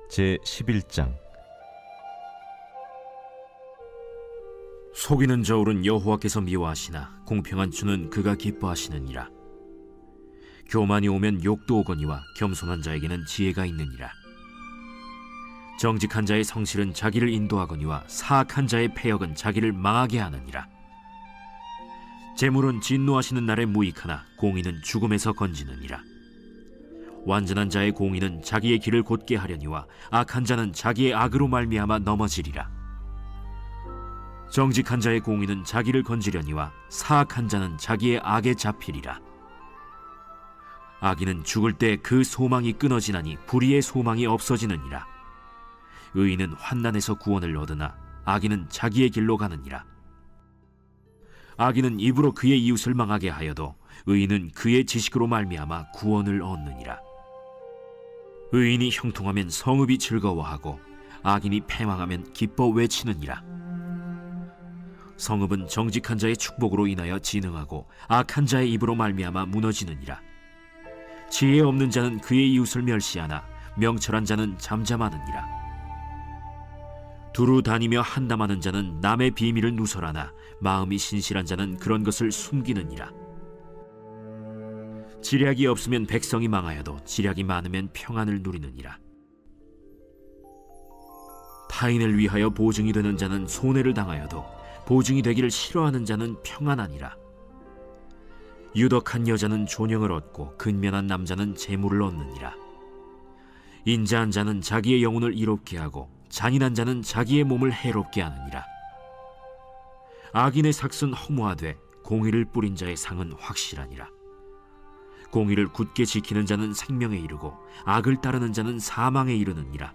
제11장. 속이는 저울은 여호와께서 미워하시나 공평한 주는 그가 기뻐하시느니라. 교만이 오면 욕도 오거니와 겸손한 자에게는 지혜가 있느니라. 정직한 자의 성실은 자기를 인도하거니와 사악한 자의 패역은 자기를 망하게 하느니라. 재물은 진노하시는 날에 무익하나 공의는 죽음에서 건지느니라. 완전한 자의 공의는 자기의 길을 곧게 하려니와 악한 자는 자기의 악으로 말미암아 넘어지리라. 정직한 자의 공의는 자기를 건지려니와 사악한 자는 자기의 악에 잡히리라. 악인은 죽을 때 그 소망이 끊어지나니 불의의 소망이 없어지느니라. 의인은 환난에서 구원을 얻으나 악인은 자기의 길로 가느니라. 악인은 입으로 그의 이웃을 망하게 하여도 의인은 그의 지식으로 말미암아 구원을 얻느니라. 의인이 형통하면 성읍이 즐거워하고 악인이 패망하면 기뻐 외치느니라. 성읍은 정직한 자의 축복으로 인하여 진흥하고 악한 자의 입으로 말미암아 무너지느니라. 지혜 없는 자는 그의 이웃을 멸시하나 명철한 자는 잠잠하느니라. 두루 다니며 한담하는 자는 남의 비밀을 누설하나 마음이 신실한 자는 그런 것을 숨기느니라. 지략이 없으면 백성이 망하여도 지략이 많으면 평안을 누리느니라. 타인을 위하여 보증이 되는 자는 손해를 당하여도 보증이 되기를 싫어하는 자는 평안하니라. 유덕한 여자는 존영을 얻고 근면한 남자는 재물을 얻느니라. 인자한 자는 자기의 영혼을 이롭게 하고 잔인한 자는 자기의 몸을 해롭게 하느니라. 악인의 삭은 허무하되 공의를 뿌린 자의 상은 확실하니라. 공의를 굳게 지키는 자는 생명에 이르고 악을 따르는 자는 사망에 이르느니라.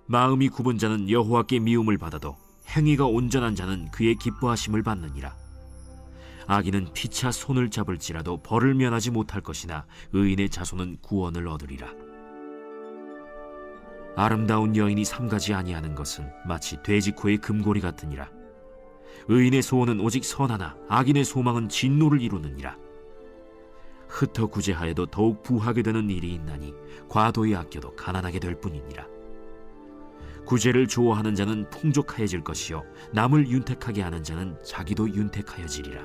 마음이 굽은 자는 여호와께 미움을 받아도 행위가 온전한 자는 그의 기뻐하심을 받느니라. 악인은 피차 손을 잡을지라도 벌을 면하지 못할 것이나 의인의 자손은 구원을 얻으리라. 아름다운 여인이 삼가지 아니하는 것은 마치 돼지코의 금고리 같으니라. 의인의 소원은 오직 선하나 악인의 소망은 진노를 이루느니라. 흩어 구제하여도 더욱 부하게 되는 일이 있나니 과도히 아껴도 가난하게 될 뿐이니라. 구제를 좋아하는 자는 풍족하여질 것이요 남을 윤택하게 하는 자는 자기도 윤택하여지리라.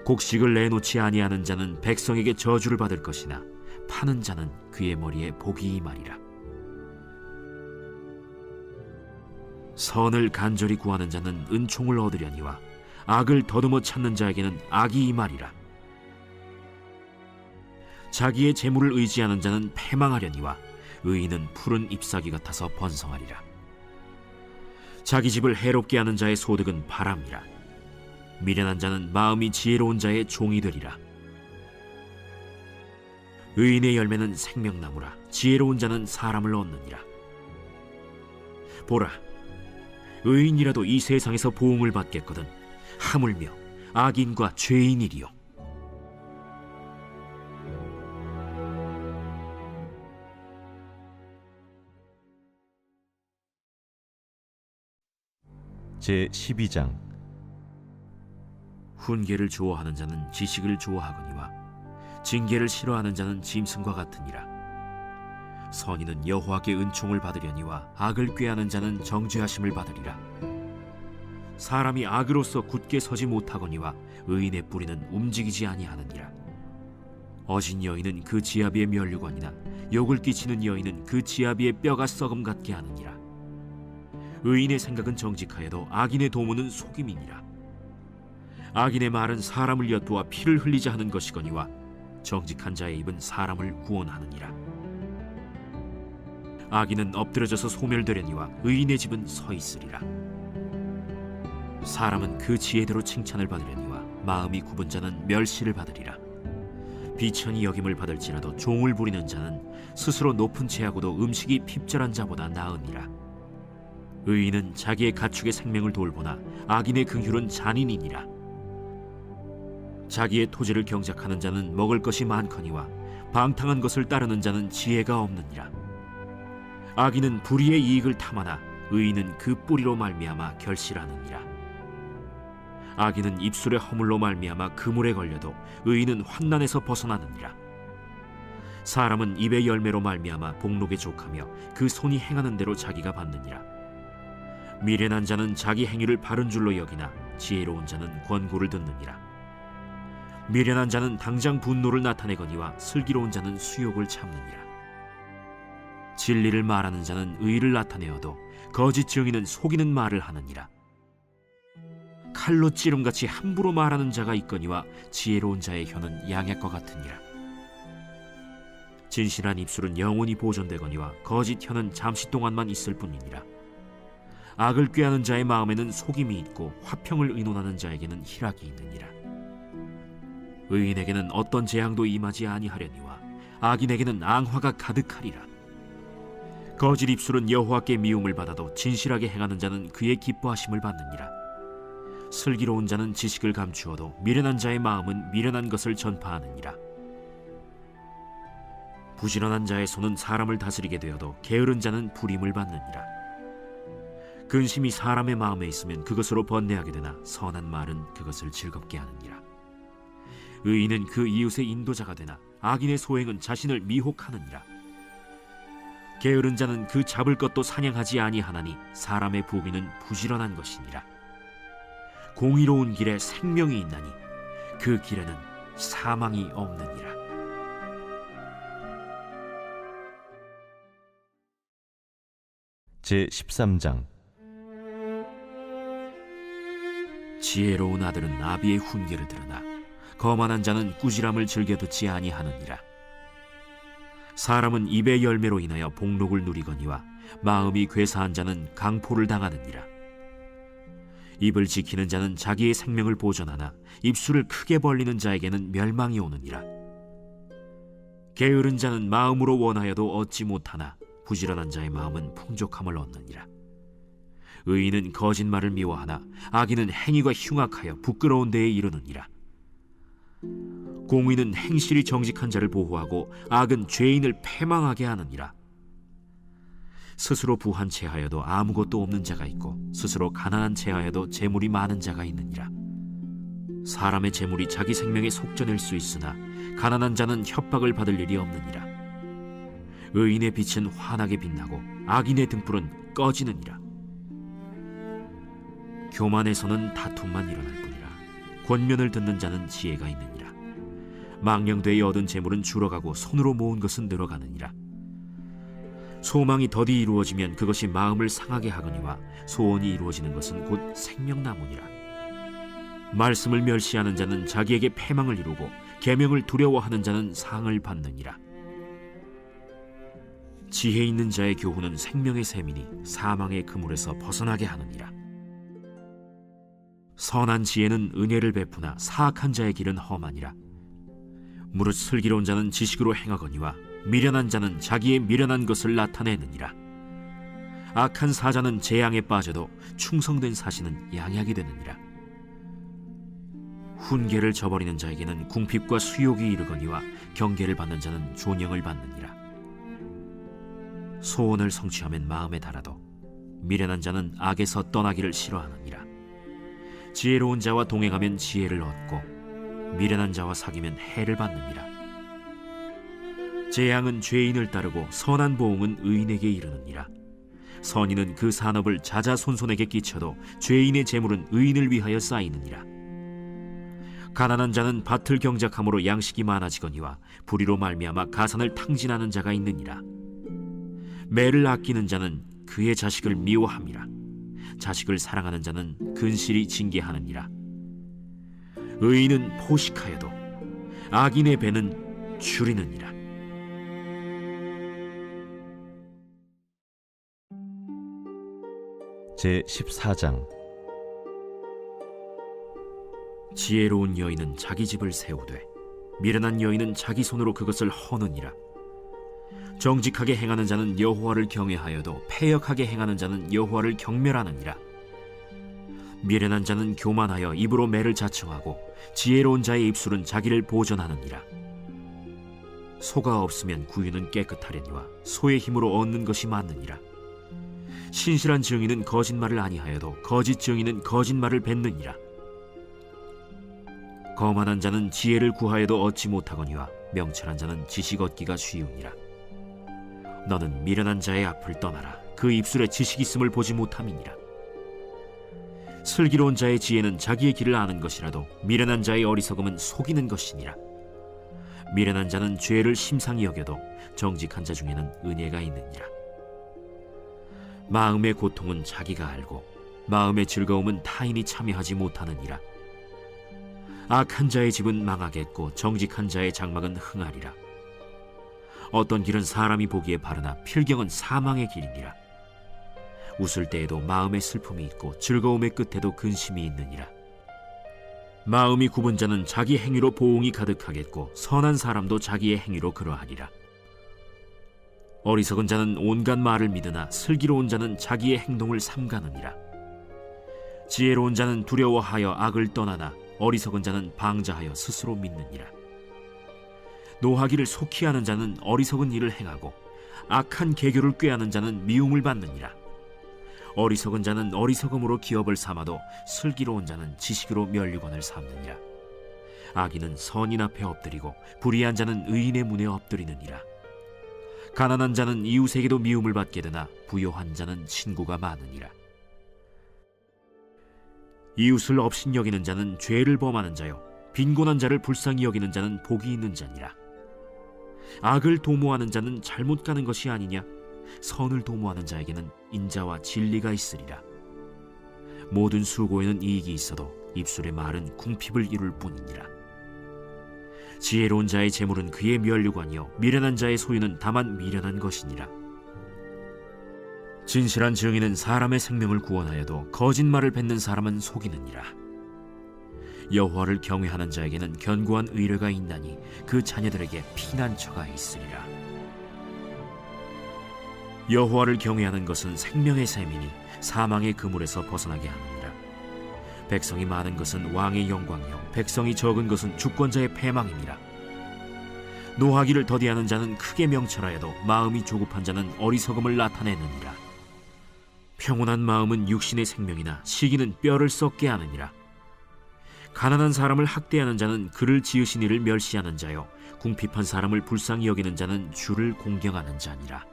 곡식을 내놓지 아니하는 자는 백성에게 저주를 받을 것이나 파는 자는 그의 머리에 복이 임하리라. 선을 간절히 구하는 자는 은총을 얻으려니와 악을 더듬어 찾는 자에게는 악이 임하리라. 자기의 재물을 의지하는 자는 패망하려니와 의인은 푸른 잎사귀 같아서 번성하리라. 자기 집을 해롭게 하는 자의 소득은 바람이라. 미련한 자는 마음이 지혜로운 자의 종이 되리라. 의인의 열매는 생명나무라. 지혜로운 자는 사람을 얻느니라. 보라, 의인이라도 이 세상에서 보응을 받겠거든 하물며 악인과 죄인이리요. 제12장. 훈계를 좋아하는 자는 지식을 좋아하거니와 징계를 싫어하는 자는 짐승과 같으니라. 선인은 여호와께 은총을 받으려니와 악을 꾀하는 자는 정죄하심을 받으리라. 사람이 악으로서 굳게 서지 못하거니와 의인의 뿌리는 움직이지 아니하느니라. 어진 여인은 그 지아비의 면류관이나 욕을 끼치는 여인은 그 지아비의 뼈가 썩음 같게 하느니라. 의인의 생각은 정직하여도 악인의 도모는 속임이니라. 악인의 말은 사람을 엿보아 피를 흘리자 하는 것이거니와 정직한 자의 입은 사람을 구원하느니라. 악인은 엎드려져서 소멸되려니와 의인의 집은 서 있으리라. 사람은 그 지혜대로 칭찬을 받으려니와 마음이 굽은 자는 멸시를 받으리라. 비천히 여김을 받을지라도 종을 부리는 자는 스스로 높은 채하고도 음식이 핍절한 자보다 나으니라. 의인은 자기의 가축의 생명을 돌보나 악인의 긍휼은 잔인이니라. 자기의 토지를 경작하는 자는 먹을 것이 많거니와 방탕한 것을 따르는 자는 지혜가 없느니라. 악인은 불의의 이익을 탐하나 의인은 그 뿌리로 말미암아 결실하느니라. 악인은 입술의 허물로 말미암아 그물에 걸려도 의인은 환난에서 벗어나느니라. 사람은 입의 열매로 말미암아 복록에 족하며 그 손이 행하는 대로 자기가 받느니라. 미련한 자는 자기 행위를 바른 줄로 여기나 지혜로운 자는 권고를 듣느니라. 미련한 자는 당장 분노를 나타내거니와 슬기로운 자는 수욕을 참느니라. 진리를 말하는 자는 의를 나타내어도 거짓 증인은 속이는 말을 하느니라. 칼로 찌름같이 함부로 말하는 자가 있거니와 지혜로운 자의 혀는 양약과 같으니라. 진실한 입술은 영원히 보존되거니와 거짓 혀는 잠시 동안만 있을 뿐이니라. 악을 꾀하는 자의 마음에는 속임이 있고 화평을 의논하는 자에게는 희락이 있느니라. 의인에게는 어떤 재앙도 임하지 아니하려니와 악인에게는 앙화가 가득하리라. 거짓 입술은 여호와께 미움을 받아도 진실하게 행하는 자는 그의 기뻐하심을 받느니라. 슬기로운 자는 지식을 감추어도 미련한 자의 마음은 미련한 것을 전파하느니라. 부지런한 자의 손은 사람을 다스리게 되어도 게으른 자는 불임을 받느니라. 근심이 사람의 마음에 있으면 그것으로 번뇌하게 되나 선한 말은 그것을 즐겁게 하느니라. 의인은 그 이웃의 인도자가 되나 악인의 소행은 자신을 미혹하느니라. 게으른 자는 그 잡을 것도 사냥하지 아니하나니 사람의 부귀는 부지런한 것이니라. 공의로운 길에 생명이 있나니 그 길에는 사망이 없느니라. 제13장. 지혜로운 아들은 아비의 훈계를 들으나 거만한 자는 꾸지람을 즐겨 듣지 아니하느니라. 사람은 입의 열매로 인하여 복록을 누리거니와 마음이 괴사한 자는 강포를 당하느니라. 입을 지키는 자는 자기의 생명을 보존하나 입술을 크게 벌리는 자에게는 멸망이 오느니라. 게으른 자는 마음으로 원하여도 얻지 못하나 부지런한 자의 마음은 풍족함을 얻느니라. 의인은 거짓말을 미워하나 악인은 행위가 흉악하여 부끄러운 데에 이르느니라. 공의는 행실이 정직한 자를 보호하고 악은 죄인을 패망하게 하느니라. 스스로 부한 체하여도 아무것도 없는 자가 있고 스스로 가난한 체하여도 재물이 많은 자가 있느니라. 사람의 재물이 자기 생명에 속전일 수 있으나 가난한 자는 협박을 받을 일이 없느니라. 의인의 빛은 환하게 빛나고 악인의 등불은 꺼지느니라. 교만에서는 다툼만 일어날 뿐이라. 권면을 듣는 자는 지혜가 있느니라. 망령되이 얻은 재물은 줄어가고 손으로 모은 것은 늘어가느니라. 소망이 더디 이루어지면 그것이 마음을 상하게 하거니와 소원이 이루어지는 것은 곧 생명나무니라. 말씀을 멸시하는 자는 자기에게 패망을 이루고 계명을 두려워하는 자는 상을 받느니라. 지혜 있는 자의 교훈은 생명의 샘이니 사망의 그물에서 벗어나게 하느니라. 선한 지혜는 은혜를 베푸나 사악한 자의 길은 험하니라. 무릇 슬기로운 자는 지식으로 행하거니와 미련한 자는 자기의 미련한 것을 나타내느니라. 악한 사자는 재앙에 빠져도 충성된 사신은 양약이 되느니라. 훈계를 저버리는 자에게는 궁핍과 수욕이 이르거니와 경계를 받는 자는 존영을 받느니라. 소원을 성취하면 마음에 달아도 미련한 자는 악에서 떠나기를 싫어하느니라. 지혜로운 자와 동행하면 지혜를 얻고 미련한 자와 사귀면 해를 받느니라. 재앙은 죄인을 따르고 선한 보응은 의인에게 이르느니라. 선인은 그 산업을 자자손손에게 끼쳐도 죄인의 재물은 의인을 위하여 쌓이느니라. 가난한 자는 밭을 경작함으로 양식이 많아지거니와 불의로 말미암아 가산을 탕진하는 자가 있느니라. 매를 아끼는 자는 그의 자식을 미워함이라. 자식을 사랑하는 자는 근실이 징계하느니라. 의인은 포식하여도 악인의 배는 줄이느니라. 제14장. 지혜로운 여인은 자기 집을 세우되 미련한 여인은 자기 손으로 그것을 허느니라. 정직하게 행하는 자는 여호와를 경외하여도 패역하게 행하는 자는 여호와를 경멸하느니라. 미련한 자는 교만하여 입으로 매를 자청하고 지혜로운 자의 입술은 자기를 보전하느니라. 소가 없으면 구유는 깨끗하려니와 소의 힘으로 얻는 것이 많느니라. 신실한 증인은 거짓말을 아니하여도 거짓 증인은 거짓말을 뱉느니라. 거만한 자는 지혜를 구하여도 얻지 못하거니와 명철한 자는 지식 얻기가 쉬우니라. 너는 미련한 자의 앞을 떠나라. 그 입술에 지식 있음을 보지 못함이니라. 슬기로운 자의 지혜는 자기의 길을 아는 것이라도 미련한 자의 어리석음은 속이는 것이니라. 미련한 자는 죄를 심상히 여겨도 정직한 자 중에는 은혜가 있느니라. 마음의 고통은 자기가 알고 마음의 즐거움은 타인이 참여하지 못하느니라. 악한 자의 집은 망하겠고 정직한 자의 장막은 흥하리라. 어떤 길은 사람이 보기에 바르나 필경은 사망의 길이니라. 웃을 때에도 마음의 슬픔이 있고 즐거움의 끝에도 근심이 있느니라. 마음이 굽은 자는 자기 행위로 보응이 가득하겠고 선한 사람도 자기의 행위로 그러하리라. 어리석은 자는 온갖 말을 믿으나 슬기로운 자는 자기의 행동을 삼가느니라. 지혜로운 자는 두려워하여 악을 떠나나 어리석은 자는 방자하여 스스로 믿느니라. 노하기를 속히 하는 자는 어리석은 일을 행하고 악한 계교를 꾀하는 자는 미움을 받느니라. 어리석은 자는 어리석음으로 기업을 삼아도 슬기로운 자는 지식으로 면류관을 삼느니라. 악인은 선인 앞에 엎드리고 불의한 자는 의인의 문에 엎드리느니라. 가난한 자는 이웃에게도 미움을 받게 되나 부요한 자는 친구가 많으니라. 이웃을 업신여기는 자는 죄를 범하는 자요 빈곤한 자를 불쌍히 여기는 자는 복이 있는 자니라. 악을 도모하는 자는 잘못 가는 것이 아니냐? 선을 도모하는 자에게는 인자와 진리가 있으리라. 모든 수고에는 이익이 있어도 입술의 말은 궁핍을 이룰 뿐이니라. 지혜로운 자의 재물은 그의 면류관이요 미련한 자의 소유는 다만 미련한 것이니라. 진실한 증인은 사람의 생명을 구원하여도 거짓말을 뱉는 사람은 속이느니라. 여호와를 경외하는 자에게는 견고한 의뢰가 있나니 그 자녀들에게 피난처가 있으리라. 여호와를 경외하는 것은 생명의 샘이니 사망의 그물에서 벗어나게 하느니라. 백성이 많은 것은 왕의 영광이요 백성이 적은 것은 주권자의 패망이니라. 노하기를 더디하는 자는 크게 명철하여도 마음이 조급한 자는 어리석음을 나타내느니라. 평온한 마음은 육신의 생명이나 시기는 뼈를 썩게 하느니라. 가난한 사람을 학대하는 자는 그를 지으신 이를 멸시하는 자요 궁핍한 사람을 불쌍히 여기는 자는 주를 공경하는 자니라.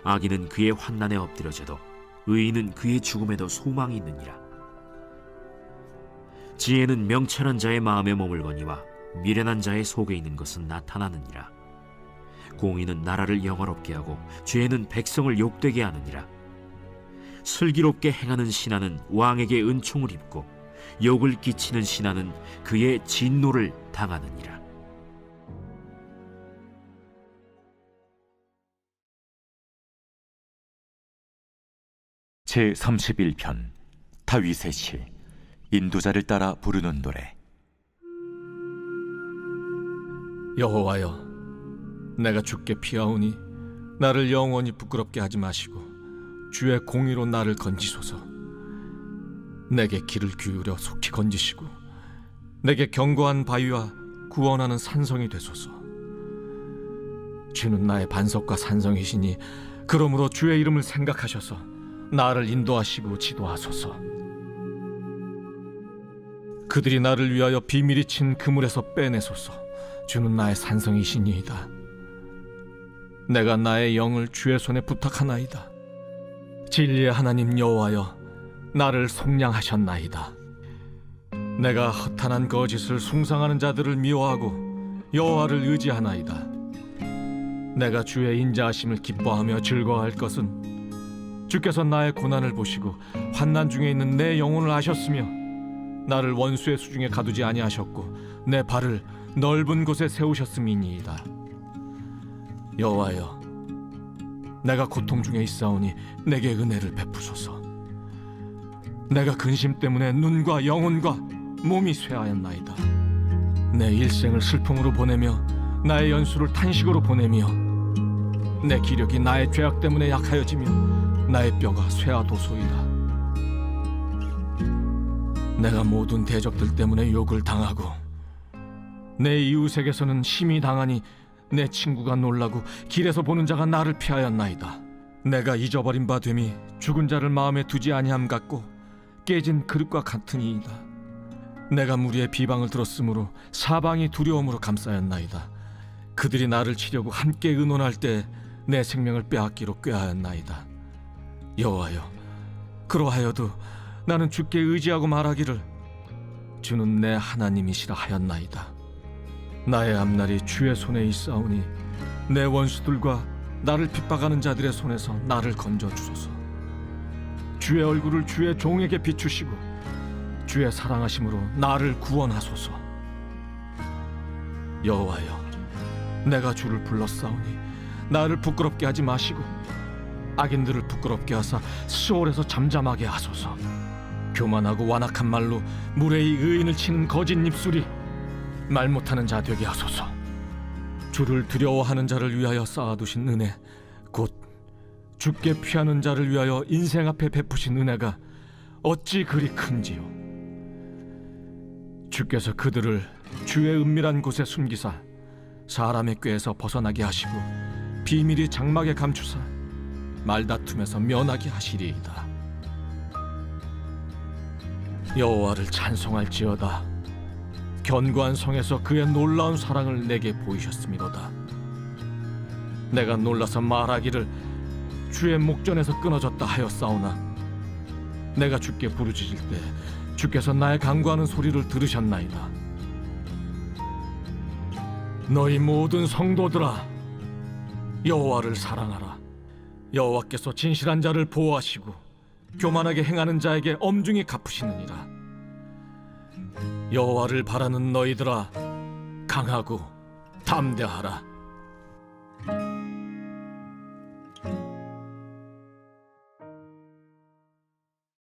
악인은 그의 환난에 엎드려져도 의인은 그의 죽음에도 소망이 있느니라. 지혜는 명철한 자의 마음에 머물거니와 미련한 자의 속에 있는 것은 나타나느니라. 공의는 나라를 영화롭게 하고 죄는 백성을 욕되게 하느니라. 슬기롭게 행하는 신하는 왕에게 은총을 입고 욕을 끼치는 신하는 그의 진노를 당하느니라. 제31편 다윗의 시 인도자를 따라 부르는 노래. 여호와여, 내가 주께 피하오니 나를 영원히 부끄럽게 하지 마시고 주의 공의로 나를 건지소서. 내게 귀를 기울여 속히 건지시고 내게 견고한 바위와 구원하는 산성이 되소서. 주는 나의 반석과 산성이시니 그러므로 주의 이름을 생각하셔서 나를 인도하시고 지도하소서. 그들이 나를 위하여 비밀이 친 그물에서 빼내소서. 주는 나의 산성이시니이다. 내가 나의 영을 주의 손에 부탁하나이다. 진리의 하나님 여호와여, 나를 속량하셨나이다. 내가 허탄한 거짓을 숭상하는 자들을 미워하고 여호와를 의지하나이다. 내가 주의 인자하심을 기뻐하며 즐거워할 것은 주께서 나의 고난을 보시고 환난 중에 있는 내 영혼을 아셨으며 나를 원수의 수중에 가두지 아니하셨고 내 발을 넓은 곳에 세우셨음이니이다. 여호와여, 내가 고통 중에 있사오니 내게 은혜를 베푸소서. 내가 근심 때문에 눈과 영혼과 몸이 쇠하였나이다. 내 일생을 슬픔으로 보내며 나의 연수를 탄식으로 보내며 내 기력이 나의 죄악 때문에 약하여지며 나의 뼈가 쇠하도소이다. 내가 모든 대적들 때문에 욕을 당하고 내 이웃에게서는 심히 당하니 내 친구가 놀라고 길에서 보는 자가 나를 피하였나이다. 내가 잊어버린 바 됨이 죽은 자를 마음에 두지 아니함 같고 깨진 그릇과 같으니이다. 내가 무리의 비방을 들었으므로 사방이 두려움으로 감싸였나이다. 그들이 나를 치려고 함께 의논할 때 내 생명을 빼앗기로 꾀하였나이다. 여호와여, 그러하여도 나는 주께 의지하고 말하기를 주는 내 하나님이시라 하였나이다. 나의 앞날이 주의 손에 있사오니 내 원수들과 나를 핍박하는 자들의 손에서 나를 건져 주소서. 주의 얼굴을 주의 종에게 비추시고 주의 사랑하심으로 나를 구원하소서. 여호와여, 내가 주를 불렀사오니 나를 부끄럽게 하지 마시고 악인들을 부끄럽게 하사 시올에서 잠잠하게 하소서. 교만하고 완악한 말로 무례히 의인을 치는 거짓 입술이 말 못하는 자 되게 하소서. 주를 두려워하는 자를 위하여 쌓아두신 은혜, 곧 주께 피하는 자를 위하여 인생 앞에 베푸신 은혜가 어찌 그리 큰지요. 주께서 그들을 주의 은밀한 곳에 숨기사 사람의 꾀에서 벗어나게 하시고 비밀이 장막에 감추사 말다툼에서 면하게 하시리이다. 여호와를 찬송할지어다. 견고한 성에서 그의 놀라운 사랑을 내게 보이셨음이로다. 내가 놀라서 말하기를 주의 목전에서 끊어졌다 하였사오나 내가 주께 부르짖을 때 주께서 나의 간구하는 소리를 들으셨나이다. 너희 모든 성도들아, 여호와를 사랑하라. 여호와께서 진실한 자를 보호하시고 교만하게 행하는 자에게 엄중히 갚으시느니라. 여호와를 바라는 너희들아, 강하고 담대하라.